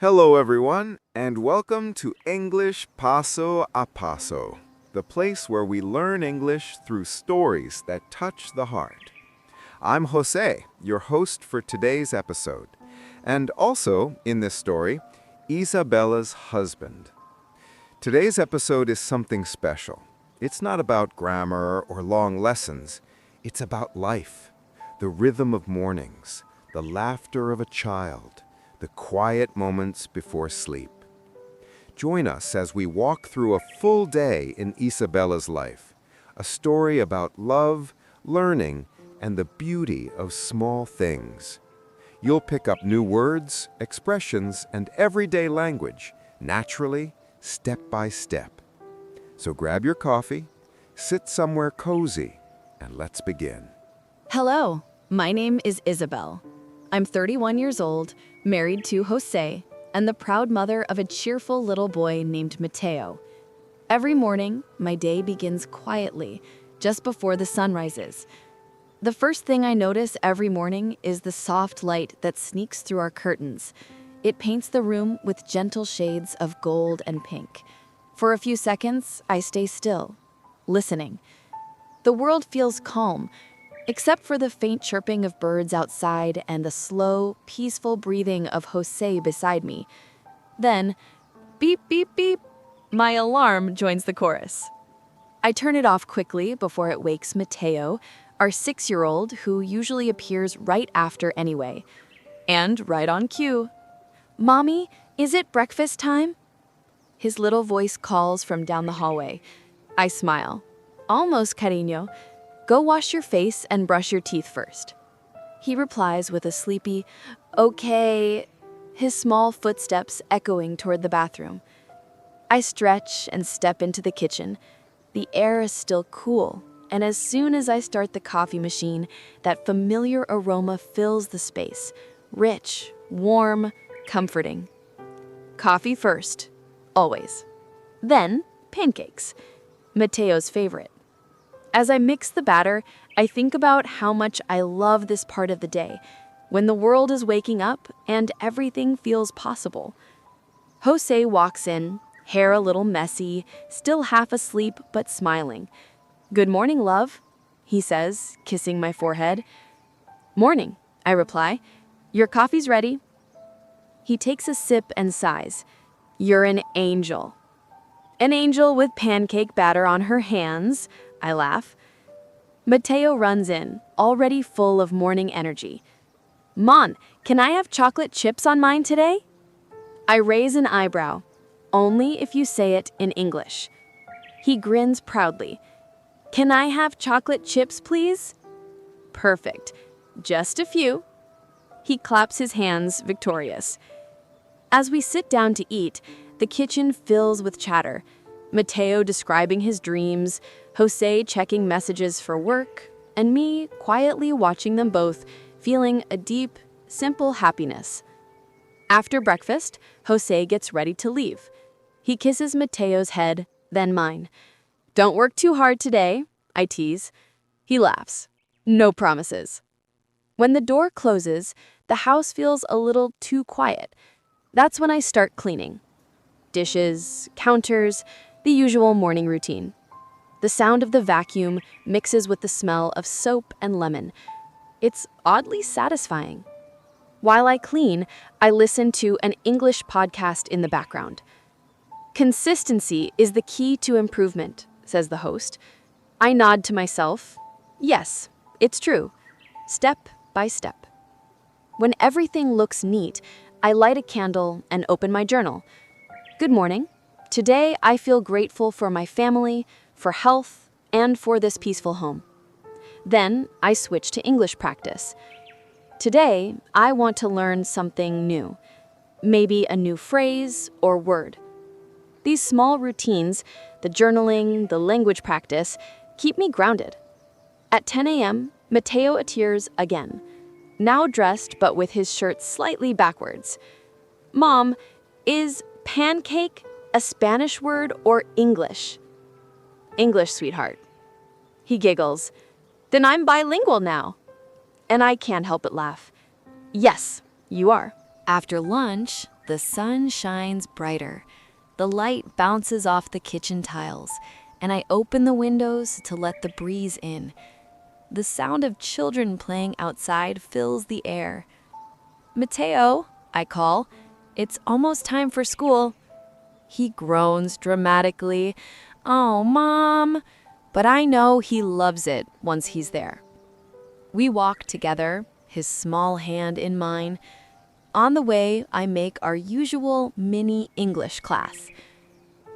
Hello, everyone, and welcome to English Paso a Paso, the place where we learn English through stories that touch the heart. I'm Jose, your host for today's episode, and also, in this story, Isabella's husband. Today's episode is something special. It's not about grammar or long lessons. It's about life, the rhythm of mornings, the laughter of a child, the quiet moments before sleep. Join us as we walk through a full day in Isabella's life, a story about love, learning, and the beauty of small things. You'll pick up new words, expressions, and everyday language, naturally, step by step. So grab your coffee, sit somewhere cozy, and let's begin. Hello, my name is Isabel. I'm 31 years old, married to Jose, and the proud mother of a cheerful little boy named Mateo. Every morning, my day begins quietly, just before the sun rises. The first thing I notice every morning is the soft light that sneaks through our curtains. It paints the room with gentle shades of gold and pink. For a few seconds, I stay still, listening. The world feels calm, except for the faint chirping of birds outside and the slow, peaceful breathing of Jose beside me. Then, beep, beep, beep, my alarm joins the chorus. I turn it off quickly before it wakes Mateo, our 6-year-old, who usually appears right after anyway. And right on cue. "Mommy, is it breakfast time?" His little voice calls from down the hallway. I smile. "Almost, cariño. Go wash your face and brush your teeth first." He replies with a sleepy, "Okay," his small footsteps echoing toward the bathroom. I stretch and step into the kitchen. The air is still cool, and as soon as I start the coffee machine, that familiar aroma fills the space, rich, warm, comforting. Coffee first, always. Then, pancakes, Mateo's favorite. As I mix the batter, I think about how much I love this part of the day, when the world is waking up and everything feels possible. Jose walks in, hair a little messy, still half asleep but smiling. "Good morning, love," he says, kissing my forehead. "Morning," I reply. "Your coffee's ready." He takes a sip and sighs. "You're an angel." "An angel with pancake batter on her hands," I laugh. Mateo runs in, already full of morning energy. "Mon, can I have chocolate chips on mine today?" I raise an eyebrow. "Only if you say it in English." He grins proudly. "Can I have chocolate chips, please?" "Perfect. Just a few." He claps his hands, victorious. As we sit down to eat, the kitchen fills with chatter. Mateo describing his dreams, Jose checking messages for work, and me quietly watching them both, feeling a deep, simple happiness. After breakfast, Jose gets ready to leave. He kisses Mateo's head, then mine. "Don't work too hard today," I tease. He laughs. "No promises." When the door closes, the house feels a little too quiet. That's when I start cleaning. Dishes, counters, the usual morning routine. The sound of the vacuum mixes with the smell of soap and lemon. It's oddly satisfying. While I clean, I listen to an English podcast in the background. "Consistency is the key to improvement," says the host. I nod to myself. Yes, it's true. Step by step. When everything looks neat, I light a candle and open my journal. Good morning. Today, I feel grateful for my family, for health, and for this peaceful home. Then, I switch to English practice. Today, I want to learn something new. Maybe a new phrase or word. These small routines, the journaling, the language practice, keep me grounded. At 10 a.m., Mateo appears again, now dressed but with his shirt slightly backwards. "Mom, is pancake a Spanish word or English?" "English, sweetheart." He giggles. "Then I'm bilingual now." And I can't help but laugh. Yes, you are. After lunch, The sun shines brighter. The light bounces off the kitchen tiles, and I open the windows to let the breeze in. The sound of children playing outside fills the air. "Mateo," I call, "it's almost time for school." He groans dramatically. "Oh, Mom." But I know he loves it once he's there. We walk together, his small hand in mine. On the way, I make our usual mini English class.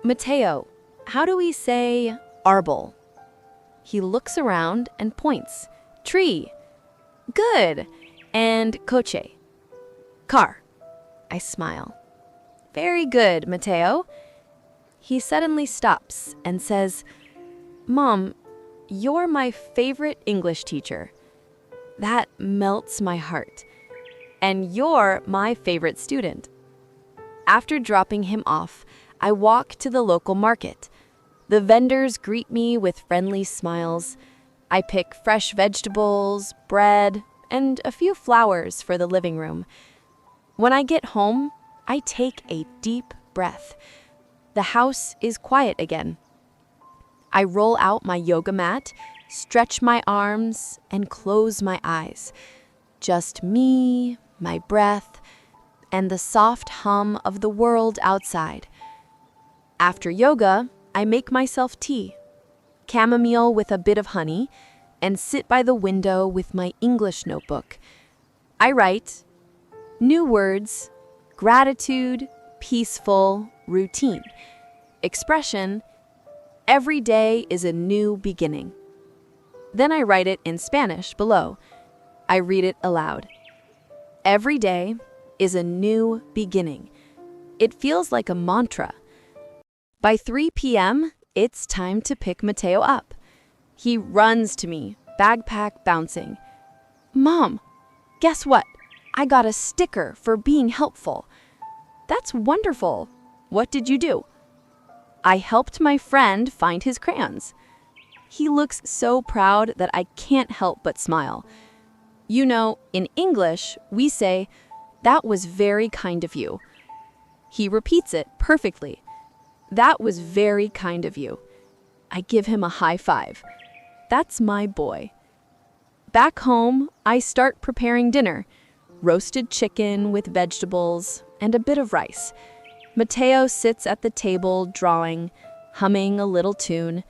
"Mateo, how do we say arbol?" He looks around and points. "Tree." "Good." "And coche?" "Car." I smile. "Very good, Mateo." He suddenly stops and says, "Mom, you're my favorite English teacher." That melts my heart. "And you're my favorite student." After dropping him off, I walk to the local market. The vendors greet me with friendly smiles. I pick fresh vegetables, bread, and a few flowers for the living room. When I get home, I take a deep breath. The house is quiet again. I roll out my yoga mat, stretch my arms, and close my eyes. Just me, my breath, and the soft hum of the world outside. After yoga, I make myself tea, chamomile with a bit of honey, and sit by the window with my English notebook. I write new words, gratitude, peaceful, routine. Expression, every day is a new beginning. Then I write it in Spanish below. I read it aloud. Every day is a new beginning. It feels like a mantra. By 3 p.m., it's time to pick Mateo up. He runs to me, backpack bouncing. "Mom, guess what? I got a sticker for being helpful." "That's wonderful. What did you do?" "I helped my friend find his crayons." He looks so proud that I can't help but smile. You know, in English, we say, "That was very kind of you." He repeats it perfectly. "That was very kind of you." I give him a high five. That's my boy. Back home, I start preparing dinner. Roasted chicken with vegetables and a bit of rice. Mateo sits at the table drawing, humming a little tune.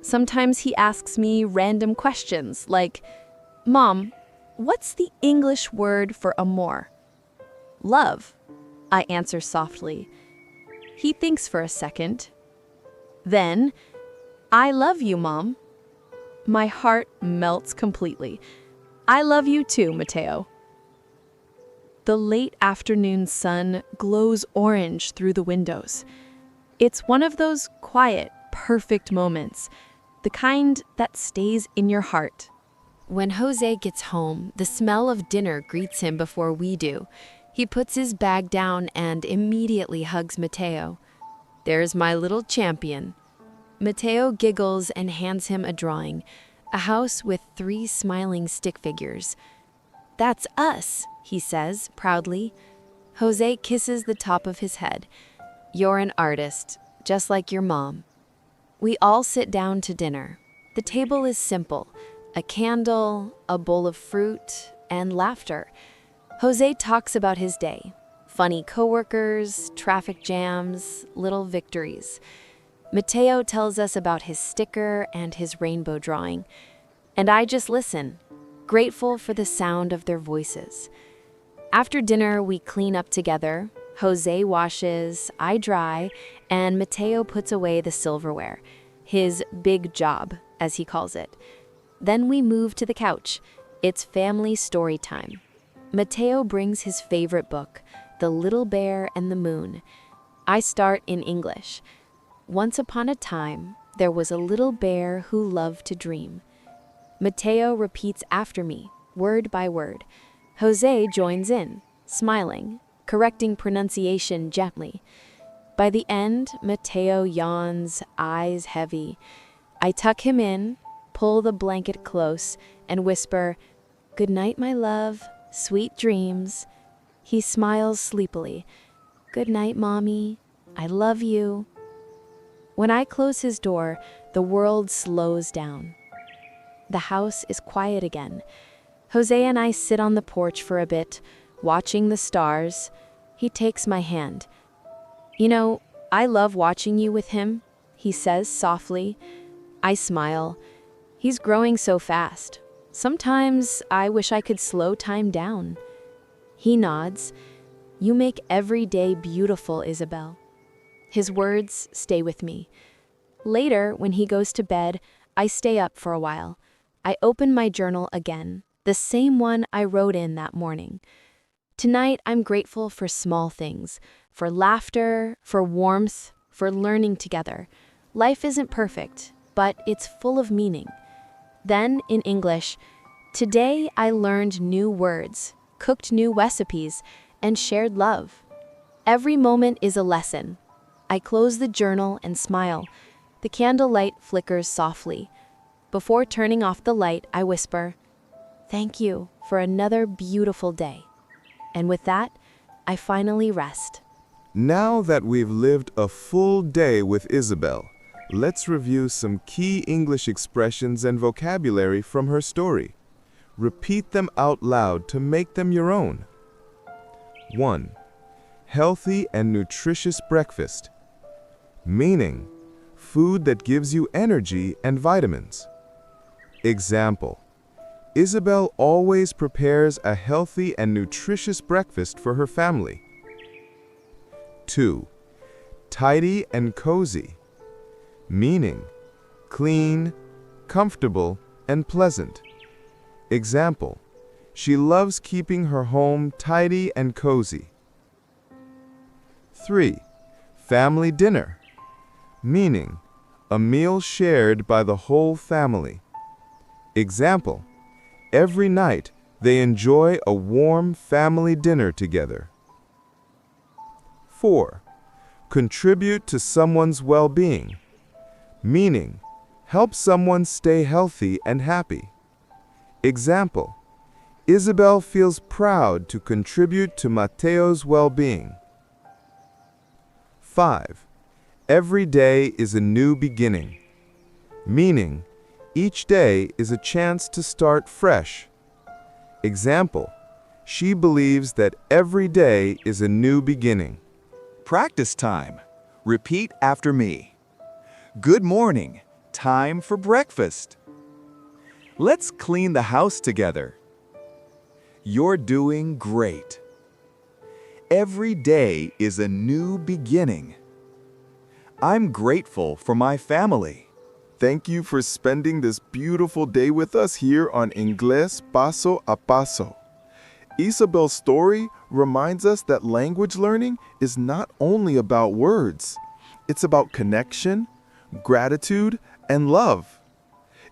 Sometimes he asks me random questions like, "Mom, what's the English word for amor?" "Love," I answer softly. He thinks for a second. Then, "I love you, Mom." My heart melts completely. I love you too, Mateo. The late afternoon sun glows orange through the windows. It's one of those quiet, perfect moments, the kind that stays in your heart. When Jose gets home, the smell of dinner greets him before we do. He puts his bag down and immediately hugs Mateo. "There's my little champion." Mateo giggles and hands him a drawing, a house with 3 smiling stick figures. "That's us," he says proudly. Jose kisses the top of his head. "You're an artist, just like your mom." We all sit down to dinner. The table is simple: a candle, a bowl of fruit, and laughter. Jose talks about his day, funny coworkers, traffic jams, little victories. Mateo tells us about his sticker and his rainbow drawing. And I just listen, grateful for the sound of their voices. After dinner, we clean up together. Jose washes, I dry, and Mateo puts away the silverware, his big job, as he calls it. Then we move to the couch. It's family story time. Mateo brings his favorite book, The Little Bear and the Moon. I start in English. Once upon a time, there was a little bear who loved to dream. Mateo repeats after me, word by word. Jose joins in, smiling, correcting pronunciation gently. By the end, Mateo yawns, eyes heavy. I tuck him in, pull the blanket close, and whisper, "Good night, my love, sweet dreams." He smiles sleepily. Good night, Mommy. I love you. When I close his door, the world slows down. The house is quiet again. Jose and I sit on the porch for a bit, watching the stars. He takes my hand. You know, I love watching you with him, he says softly. I smile. He's growing so fast. Sometimes I wish I could slow time down. He nods. You make every day beautiful, Isabel. His words stay with me. Later, when he goes to bed, I stay up for a while. I open my journal again, the same one I wrote in that morning. Tonight, I'm grateful for small things, for laughter, for warmth, for learning together. Life isn't perfect, but it's full of meaning. Then, in English, today I learned new words, cooked new recipes, and shared love. Every moment is a lesson. I close the journal and smile. The candlelight flickers softly. Before turning off the light, I whisper, "Thank you for another beautiful day." And with that, I finally rest. Now that we've lived a full day with Isabel, let's review some key English expressions and vocabulary from her story. Repeat them out loud to make them your own. 1. Healthy and nutritious breakfast. Meaning, food that gives you energy and vitamins. Example, Isabel always prepares a healthy and nutritious breakfast for her family. 2. Tidy and cozy. Meaning, clean, comfortable, and pleasant. Example, she loves keeping her home tidy and cozy. 3. Family dinner. Meaning, a meal shared by the whole family. Example, every night they enjoy a warm family dinner together. 4. Contribute to someone's well-being. Meaning, help someone stay healthy and happy. Example, Isabel feels proud to contribute to Mateo's well-being. 5. Every day is a new beginning. Meaning, each day is a chance to start fresh. Example, she believes that every day is a new beginning. Practice time. Repeat after me. Good morning. Time for breakfast. Let's clean the house together. You're doing great. Every day is a new beginning. I'm grateful for my family. Thank you for spending this beautiful day with us here on Inglés Paso a Paso. Isabel's story reminds us that language learning is not only about words. It's about connection, gratitude, and love.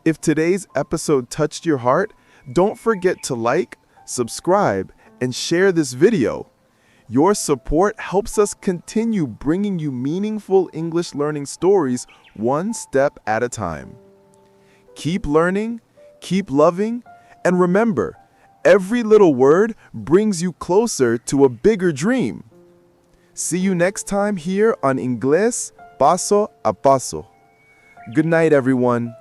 If today's episode touched your heart, don't forget to like, subscribe, and share this video. Your support helps us continue bringing you meaningful English learning stories one step at a time. Keep learning, keep loving, and remember, every little word brings you closer to a bigger dream. See you next time here on Inglés Paso a Paso. Good night, everyone.